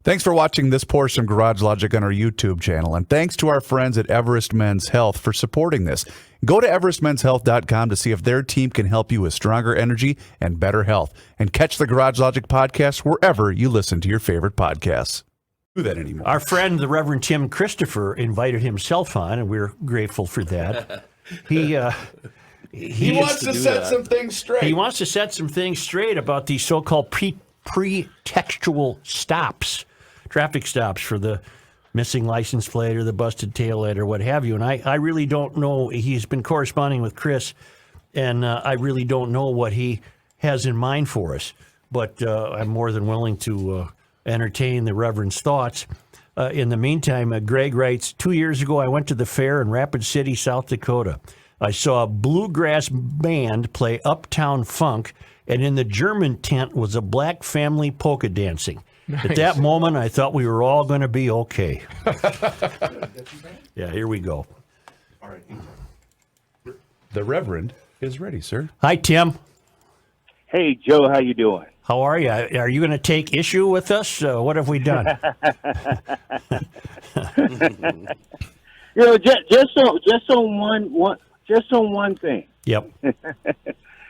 Thanks for watching this portion of Garage Logic on our YouTube channel, and thanks to our friends at Everest Men's Health for supporting this. Go to everestmenshealth.com to see if their team can help you with stronger energy and better health. And catch the Garage Logic podcast wherever you listen to your favorite podcasts. Do that anymore. Our friend, the Rev Tim Christopher, invited himself on, and we're grateful for that. He wants to set some things straight. He wants to set some things straight about these so-called pretextual stops. Traffic stops for the missing license plate or the busted tail light or what have you. And I really don't know. He's been corresponding with Chris, and I really don't know what he has in mind for us. But I'm more than willing to entertain the Reverend's thoughts. In the meantime, Greg writes, 2 years ago, I went to the fair in Rapid City, South Dakota. I saw a bluegrass band play Uptown Funk, and in the German tent was a black family polka dancing. Nice. At that moment, I thought we were all going to be okay. Yeah, here we go. All right. The Reverend is ready, sir. Hi, Tim. Hey, Joe, how you doing? How are you? Are you going to take issue with us? What have we done? Just on one thing. Yep.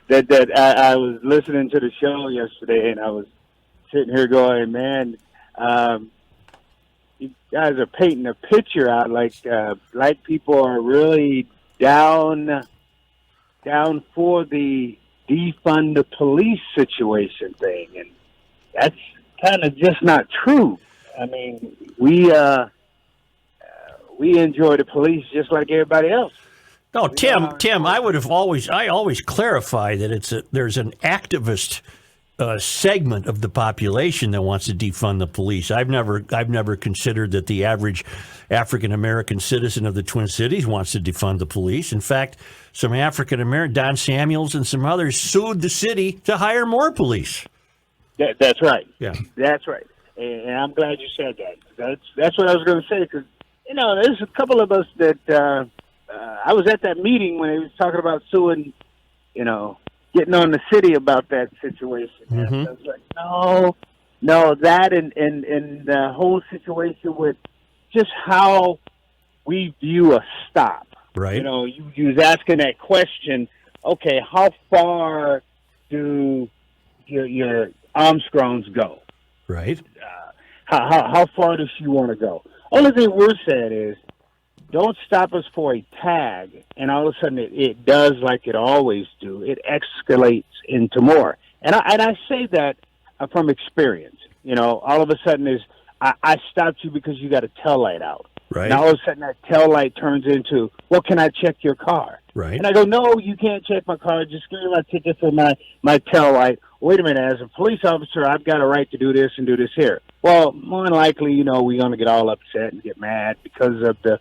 that I was listening to the show yesterday, and I was sitting here going, man, you guys are painting a picture out like black people are really down for the defund the police situation thing, and that's kind of just not true. I mean, we enjoy the police just like everybody else. No, Tim, I always clarify that there's an activist segment of the population that wants to defund the police. I've never considered that the average African American citizen of the Twin Cities wants to defund the police. In fact, some African American, Don Samuels and some others, sued the city to hire more police. That's right. Yeah, that's right. And I'm glad you said that. That's what I was going to say, because there's a couple of us that I was at that meeting when he was talking about suing, getting on the city about that situation. Mm-hmm. I was like, no, that and the whole situation with just how we view a stop. Right. You was asking that question, okay, how far do your Armstrongs go? Right. How far does she want to go? Only thing we're saying is, don't stop us for a tag, and all of a sudden it does like it always do. It escalates into more. And I say that from experience. All of a sudden I stopped you because you got a tail light out. Right. And all of a sudden that tail light turns into, well, can I check your car? Right. And I go, no, you can't check my car. Just give me my ticket for my tail light. Wait a minute, as a police officer, I've got a right to do this and do this here. Well, more than likely, we're going to get all upset and get mad because of the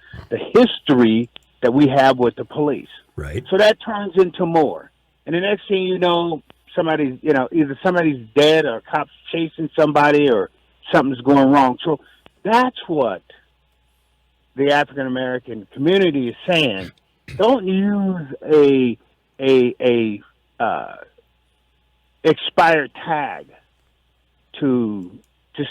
history that we have with the police. Right. So that turns into more. And the next thing you know, somebody's, either somebody's dead or cops chasing somebody or something's going wrong. So that's what the African American community is saying. Don't use a expired tag to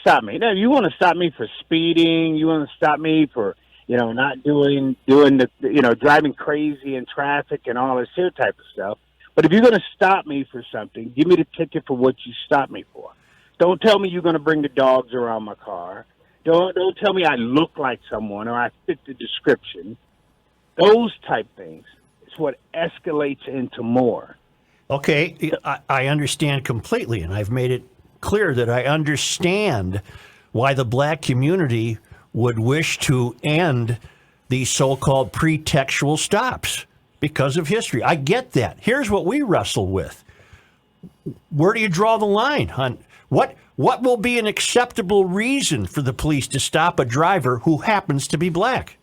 stop me. You want to stop me for speeding. You want to stop me for not doing the driving crazy in traffic and all this here type of stuff. But if you're going to stop me for something, give me the ticket for what you stopped me for. Don't tell me you're going to bring the dogs around my car. Don't tell me I look like someone or I fit the description. Those type things is what escalates into more. Okay, I understand completely, and I've made it clear that I understand why the black community would wish to end these so-called pretextual stops because of history. I get that. Here's what we wrestle with. Where do you draw the line on what will be an acceptable reason for the police to stop a driver who happens to be black?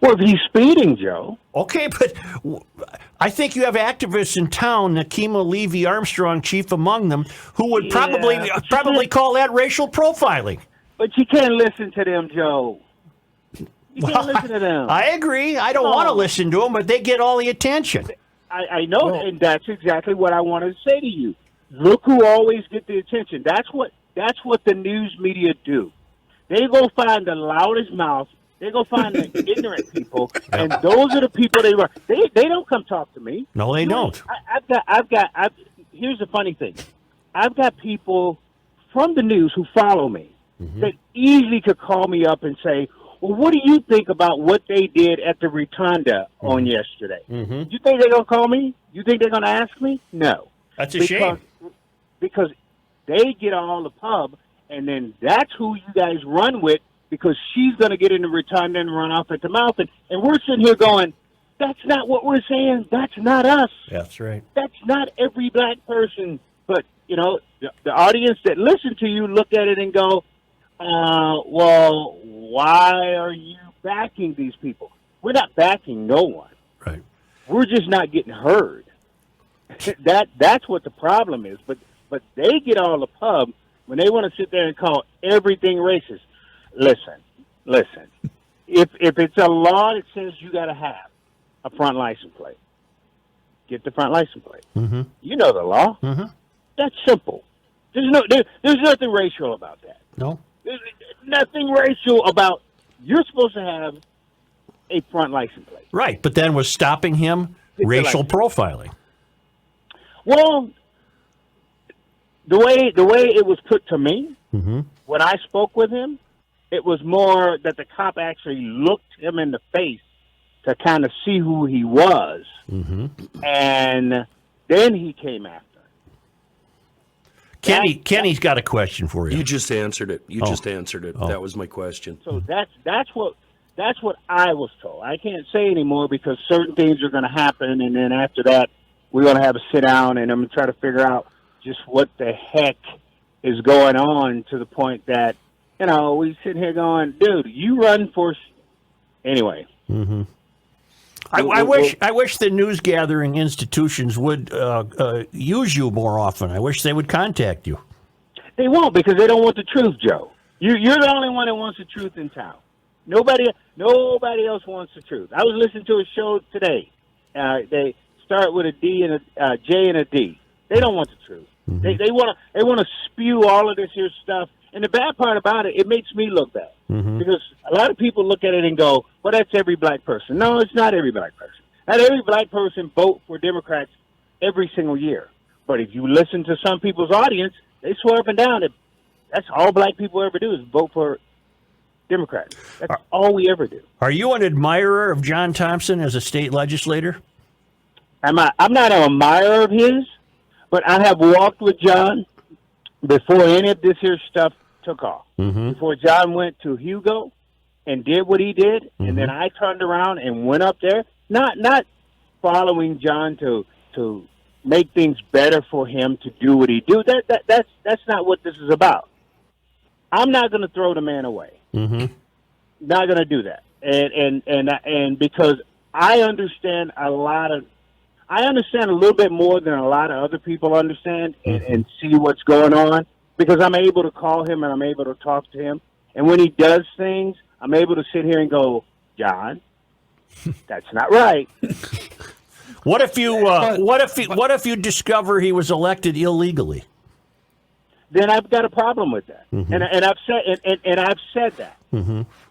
Well, if he's speeding, Joe. Okay, but I think you have activists in town, Nakima Levy Armstrong, chief among them, who would probably call that racial profiling. But you can't listen to them, Joe. You can't listen to them. I agree. I don't want to listen to them, but they get all the attention. I know, and that's exactly what I wanted to say to you. Look who always get the attention. That's what the news media do. They go find the loudest mouth. They go find the ignorant people, and those are the people they run. They don't come talk to me. No, they don't. Here's the funny thing. I've got people from the news who follow me that easily could call me up and say, well, what do you think about what they did at the Rotunda on yesterday? You think they're going to call me? You think they're going to ask me? No. That's a shame. Because they get all the pub, and then that's who you guys run with, because she's going to get in the Rotunda and run off at the mouth. And we're sitting here going, that's not what we're saying. That's not us. That's right. That's not every black person. But, the audience that listen to you look at it and go, well, why are you backing these people? We're not backing no one. Right. We're just not getting heard. That's what the problem is. But they get all the pub when they want to sit there and call everything racist. Listen. If it's a law that says you got to have a front license plate, get the front license plate. You know the law. That's simple. There's nothing racial about that. No. There's nothing racial about you're supposed to have a front license plate. Right, but then was stopping him racial profiling. Well, the way it was put to me when I spoke with him, it was more that the cop actually looked him in the face to kind of see who he was, and then he came after. Kenny's got a question for you. You just answered it. Just answered it. That was my question. So that's what I was told. I can't say anymore because certain things are going to happen, and then after that, we're going to have a sit down, and I'm going to try to figure out just what the heck is going on, to the point that we sit here going, dude, you run for anyway. I wish the news gathering institutions would use you more often. I wish they would contact you. They won't, because they don't want the truth, Joe. You're the only one that wants the truth in town. Nobody else wants the truth. I was listening to a show today. They start with a D and a J and a D. They don't want the truth. They want to spew all of this here stuff. And the bad part about it, it makes me look bad. Because a lot of people look at it and go, well, that's every black person. No, it's not every black person. Not every black person vote for Democrats every single year. But if you listen to some people's audience, they swear up and down that that's all black people ever do is vote for Democrats. That's all we ever do. Are you an admirer of John Thompson as a state legislator? I'm not an admirer of his, but I have walked with John before any of this here stuff took off. Before John went to Hugo and did what he did, and then I turned around and went up there, not following John to make things better for him to do what he do. That's not what this is about. I'm not going to throw the man away. Not going to do that. And because I understand a little bit more than a lot of other people understand and see what's going on, because I'm able to call him and I'm able to talk to him. And when he does things, I'm able to sit here and go, John, that's not right. What if you discover he was elected illegally? Then I've got a problem with that. And I've said that.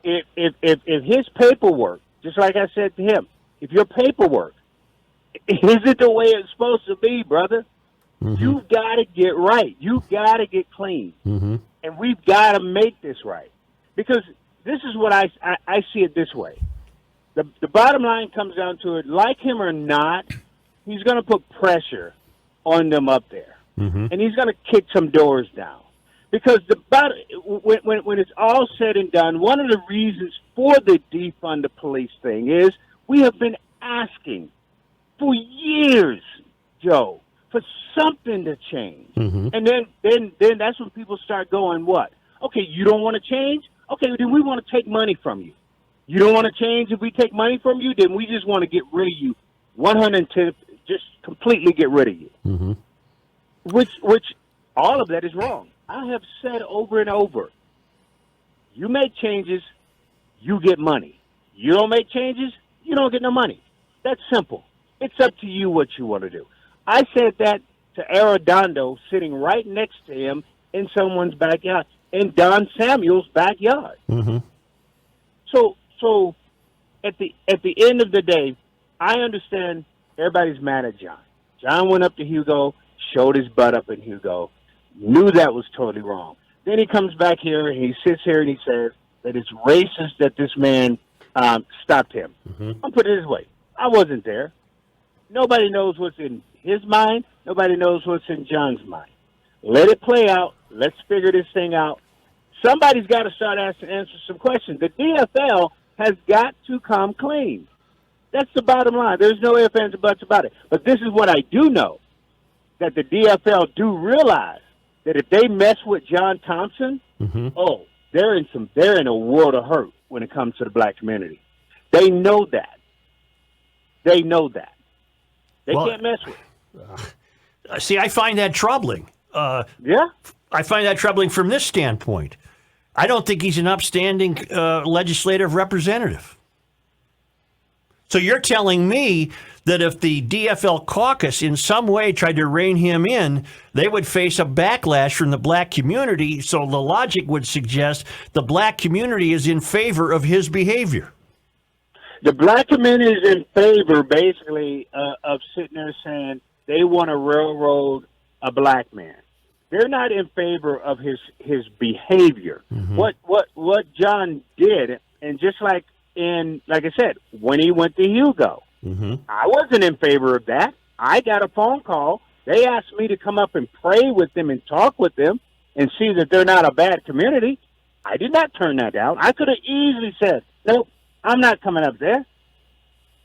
If his paperwork, just like I said to him, if your paperwork isn't the way it's supposed to be, brother, you've got to get right. You've got to get clean. And we've got to make this right. Because this is what I see it this way. The bottom line comes down to it, like him or not, he's going to put pressure on them up there. And he's going to kick some doors down. Because when it's all said and done, one of the reasons for the defund the police thing is we have been asking for years, Joe, for something to change. And then that's when people start going, what? Okay, you don't want to change? Okay, then we want to take money from you. You don't want to change if we take money from you? Then we just want to get rid of you. 110, just completely get rid of you. Which all of that is wrong. I have said over and over, you make changes, you get money. You don't make changes, you don't get no money. That's simple. It's up to you what you want to do. I said that to Arredondo sitting right next to him in someone's backyard. in Don Samuel's backyard. Mm-hmm. So at the end of the day, I understand everybody's mad at John. John went up to Hugo, showed his butt up in Hugo, knew that was totally wrong. Then he comes back here and he sits here and he says that it's racist that this man stopped him. Mm-hmm. I'll put it this way. I wasn't there. Nobody knows what's in his mind. Nobody knows what's in John's mind. Let it play out. Let's figure this thing out. Somebody's got to start answering some questions. The DFL has got to come clean. That's the bottom line. There's no ifs, ands, or buts about it. But this is what I do know, that the DFL do realize that if they mess with John Thompson, they're in a world of hurt when it comes to the black community. They know that. They can't mess with it. See, I find that troubling. Yeah? I find that troubling from this standpoint. I don't think he's an upstanding legislative representative. So you're telling me that if the DFL caucus in some way tried to rein him in, they would face a backlash from the black community. So the logic would suggest the black community is in favor of his behavior. The black community is in favor, basically, of sitting there saying they want to railroad a black man. They're not in favor of his behavior. Mm-hmm. What John did, and just like I said, when he went to Hugo, I wasn't in favor of that. I got a phone call. They asked me to come up and pray with them and talk with them and see that they're not a bad community. I did not turn that down. I could have easily said, nope, I'm not coming up there.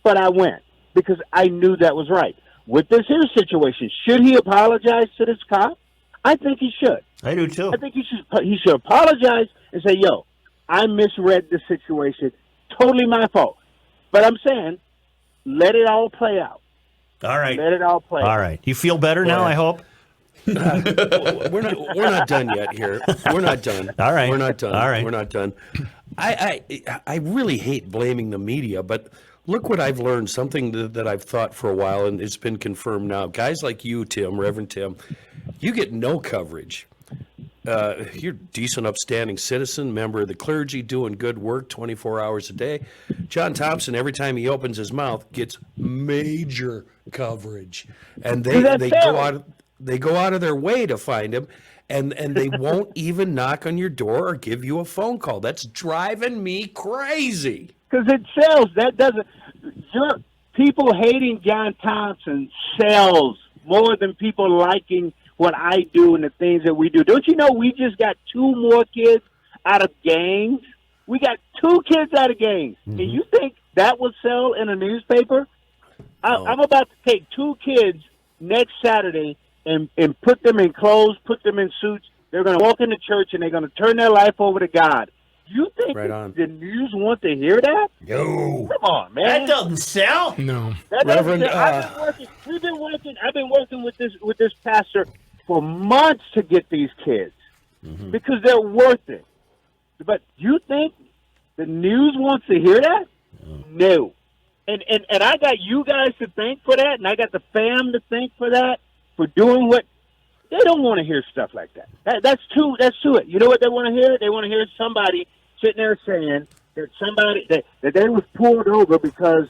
But I went because I knew that was right. With this here situation, should he apologize to this cop? I think he should. I do too. I think he should apologize and say, yo, I misread the situation. Totally my fault. But I'm saying, let it all play out. All right. Let it all play out. All right. You feel better now, I hope? We're not done yet here. We're not done. All right. We're not done. All right. We're not done. I really hate blaming the media, but look what I've learned, something that I've thought for a while, and it's been confirmed now. Guys like you, Tim, Reverend Tim, you get no coverage. You're a decent, upstanding citizen, member of the clergy, doing good work 24 hours a day. John Thompson, every time he opens his mouth, gets major coverage. And they go out of their way to find him, and they won't even knock on your door or give you a phone call. That's driving me crazy. Because it sells. That doesn't. People hating John Thompson sells more than people liking what I do and the things that we do. Don't you know we just got 2 more kids out of gangs? We got 2 kids out of gangs. Mm-hmm. And you think that would sell in a newspaper? I'm about to take 2 kids next Saturday and put them in clothes, put them in suits. They're going to walk into church and they're going to turn their life over to God. You think the news want to hear that? No. Come on, man. That doesn't sell. No. Reverend, I've been working with this pastor for months to get these kids because they're worth it. But you think the news wants to hear that? No. And I got you guys to thank for that, and I got the fam to thank for that, for doing what they don't want to hear stuff like that. That's to it. You know what they want to hear? They want to hear somebody sitting there saying that they was pulled over because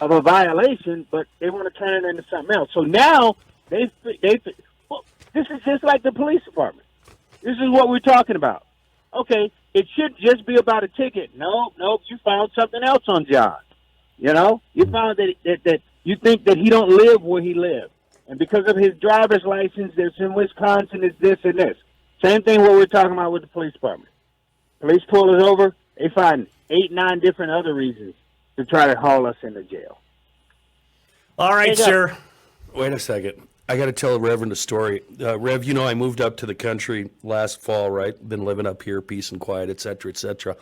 of a violation, but they want to turn it into something else. So now this is just like the police department. This is what we're talking about. Okay, it should just be about a ticket. No, you found something else on John. You know, you found that you think that he don't live where he lived. And because of his driver's license that's in Wisconsin, it's this and this. Same thing what we're talking about with the police department. Police pull us over, they find 8, 9 different other reasons to try to haul us into jail. All right, sir. Wait a second. I got to tell the Reverend a story. Rev, you know I moved up to the country last fall, right? Been living up here, peace and quiet, et cetera, et cetera.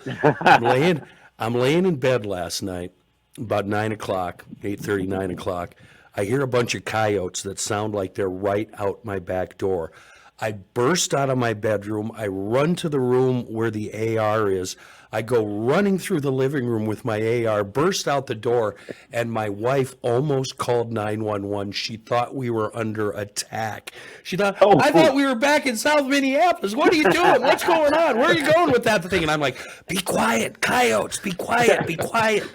I'm laying in bed last night, about 9 o'clock, 8:30, 9 o'clock. I hear a bunch of coyotes that sound like they're right out my back door. I burst out of my bedroom. I run to the room where the AR is. I go running through the living room with my AR, burst out the door, and my wife almost called 911. She thought we were under attack. She thought, I thought we were back in South Minneapolis. What are you doing? What's going on? Where are you going with that thing? And I'm like, be quiet, coyotes, be quiet, be quiet.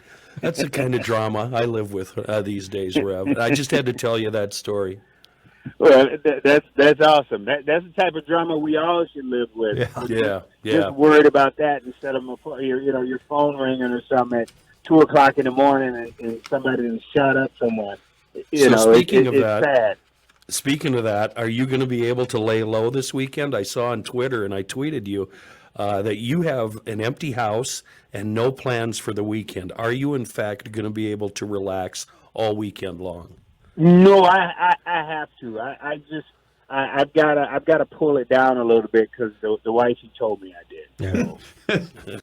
That's the kind of drama I live with these days, Rev. I just had to tell you that story. Well, that's awesome. That's the type of drama we all should live with. Yeah. Just worried about that instead of your phone ringing or something at 2:00 in the morning and somebody done shot up someone. Speaking of it's that, sad. Speaking of that, are you going to be able to lay low this weekend? I saw on Twitter, and I tweeted you that you have an empty house and no plans for the weekend. Are you, in fact, going to be able to relax all weekend long? No, I have to. I've got to pull it down a little bit because the wifey told me I did. Yeah.